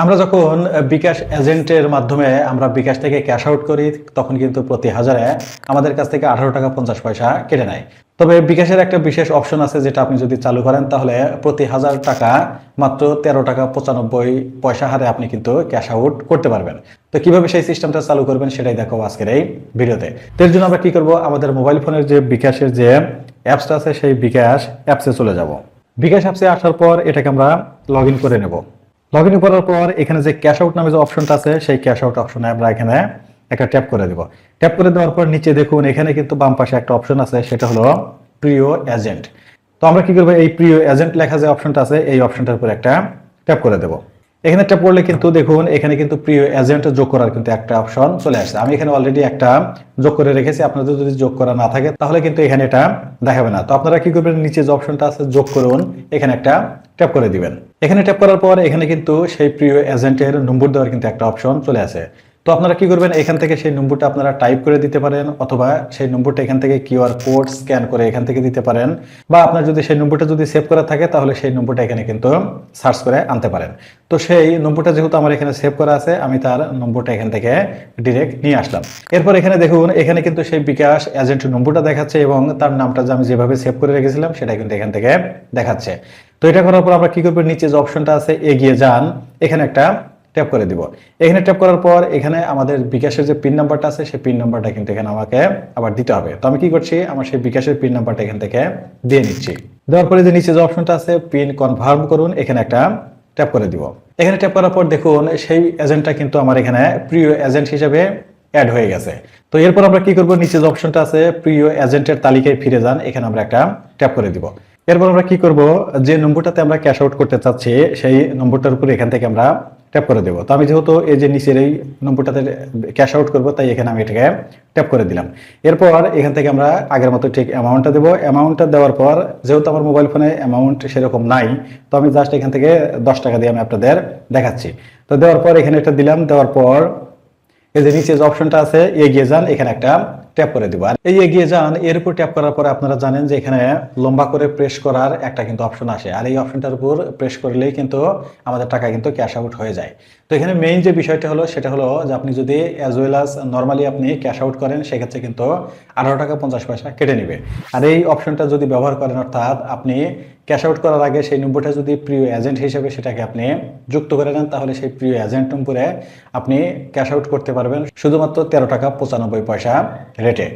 আমরা যখন বিকাশ এজেন্টের মাধ্যমে আমরা বিকাশ থেকে ক্যাশ আউট করি, তখন কিন্তু প্রতি হাজারে আমাদের কাছ থেকে 18 টাকা 50 পয়সা কেটে নেয়। তবে বিকাশের একটা বিশেষ অপশন আছে, যেটা আপনি যদি চালু করেন তাহলে প্রতি 1000 টাকা মাত্র 13 টাকা 95 পয়সা হারে আপনি কিন্তু ক্যাশ আউট করতে পারবেন। তো কিভাবে সেই সিস্টেমটা চালু করবেন সেটাই দেখো আজকের এই ভিডিওতে। তো এর জন্য আমরা কি করব, আমাদের মোবাইল ফোনের যে বিকাশের যে অ্যাপসটা আছে সেই বিকাশ অ্যাপসে চলে যাব। বিকাশ অ্যাপসে আসার পর এটাকে আমরা লগ ইন করে নেব। লগ ইন করার পর এখানে যে ক্যাশ আউট নামে যে অপশনটা আছে সেই ক্যাশ আউট অপশনে আমরা এখানে একটা ট্যাপ করে দেব। ট্যাপ করে দেওয়ার পর নিচে দেখুন এখানে কিন্তু বাম পাশে একটা অপশন আছে, সেটা হলো প্রিয় এজেন্ট। তো আমরা কি করবো, এই প্রিয় এজেন্ট লেখা যে অপশনটা আছে এই অপশনটার উপর একটা ট্যাপ করে দেব। এখানে ট্যাপ করলে কিন্তু দেখুন এখানে কিন্তু প্রিয় এজেন্ট যোগ করার কিন্তু একটা অপশন চলে আসছে। আমি এখানে অলরেডি একটা যোগ করে রেখেছি, আপনাদের যদি যোগ করা না থাকে তাহলে কিন্তু এখানে এটা দেখাবে না। তো আপনারা কি করবেন, নিচে যে অপশনটা আছে যোগ করুন, এখানে একটা ট্যাপ করে দিবেন। এখানে ট্যাপ করার পর এখানে কিন্তু সেই প্রিয় এজেন্টের নম্বর দেওয়ার কিন্তু একটা অপশন চলে আসে। তো আপনারা কি করবেন, এখান থেকে সেই নম্বরটা আপনারা টাইপ করে দিতে পারেন, অথবা সেই নম্বরটা এখান থেকে কিউআর কোড স্ক্যান করে এখান থেকে দিতে পারেন, বা আপনার যদি সেই নম্বরটা যদি সেভ করা থাকে তাহলে সেই নম্বরটা এখানে কিন্তু সার্চ করে আনতে পারেন। তো সেই নম্বরটা যেহেতু আমার এখানে সেভ করা আছে, আমি তার নম্বরটা এখান থেকে ডিরেক্ট নিয়ে আসলাম। এরপর এখানে দেখুন এখানে কিন্তু সেই বিকাশ এজেন্টের নম্বরটা দেখাচ্ছে এবং তার নামটা যে আমি যেভাবে সেভ করে রেখেছিলাম সেটা কিন্তু এখান থেকে দেখাচ্ছে। তো এটা করার পর আমরা কি করবো, নিচে যে অপশনটা আছে এগিয়ে যান, এখানে একটা ট্যাপ করে দিব। এখানে ট্যাপ করার পর এখানে আমাদের বিকাশের যে পিন নাম্বারটা আছে সেই পিন নাম্বারটা কিন্তু এখানে আমাকে আবার দিতে হবে। তো আমি কি করছি, আমার সেই বিকাশের পিন নাম্বারটা এখান থেকে দিয়ে নিচ্ছি। দেওয়ার পরে যে নিচে যে অপশনটা আছে পিন কনফার্ম করুন, এখানে একটা ট্যাপ করে দিব। এখানে ট্যাপ করার পর দেখুন সেই এজেন্টটা কিন্তু আমার এখানে প্রিয় এজেন্ট হিসেবে অ্যাড হয়ে গেছে। তো এরপর আমরা কি করব, নিচে যে অপশনটা আছে প্রিয় এজেন্টের তালিকায় ফিরে যান, এখানে আমরা একটা ট্যাপ করে দিব। এরপর আমরা কি করব, যে নম্বরটাতে আমরা ক্যাশ আউট করতে চাচ্ছি সেই নম্বরটার উপরে এখান থেকে আমরা ট্যাপ করে দেবো। তো আমি যেহেতু এই যে নিচের এই নম্বরটাতে ক্যাশ আউট করবো, তাই এখানে আমি এটাকে ট্যাপ করে দিলাম। এরপর এখান থেকে আমরা আগের মতো ঠিক অ্যামাউন্টটা দেবো। অ্যামাউন্টটা দেওয়ার পর যেহেতু আমার মোবাইল ফোনে অ্যামাউন্ট সেরকম নাই, তো আমি জাস্ট এখান থেকে 10 টাকা দিয়ে আমি আপনাদের দেখাচ্ছি। তো দেওয়ার পর এখানে একটা দিলাম, দেওয়ার পর এই যে নিচে যে অপশনটা আছে এগিয়ে যান, এখানে একটা ট্যাপ করে দিব। আর এই এগিয়ে যান এর উপর ট্যাপ করার পরে আপনারা জানেন যে এখানে লম্বা করে প্রেস করার একটা কিন্তু অপশন আসে, আর এই অপশনটার উপর প্রেস করলেই কিন্তু আমাদের টাকা কিন্তু ক্যাশ আউট হয়ে যায়। তো এখানে মেইন যে বিষয়টা হলো সেটা হলো যে আপনি যদি অ্যাজ ওয়েল আস নর্মালি আপনি ক্যাশ আউট করেন, সেক্ষেত্রে কিন্তু 18 টাকা 50 পয়সা কেটে নেবে। আর এই অপশনটা যদি ব্যবহার করেন, অর্থাৎ আপনি ক্যাশ আউট করার আগে সেই নম্বরটা যদি প্রিয় এজেন্ট হিসেবে সেটাকে আপনি যুক্ত করে নেন, তাহলে সেই প্রিয় এজেন্ট নম্বরে আপনি ক্যাশ আউট করতে পারবেন শুধুমাত্র 13 টাকা 95 পয়সা রেটে।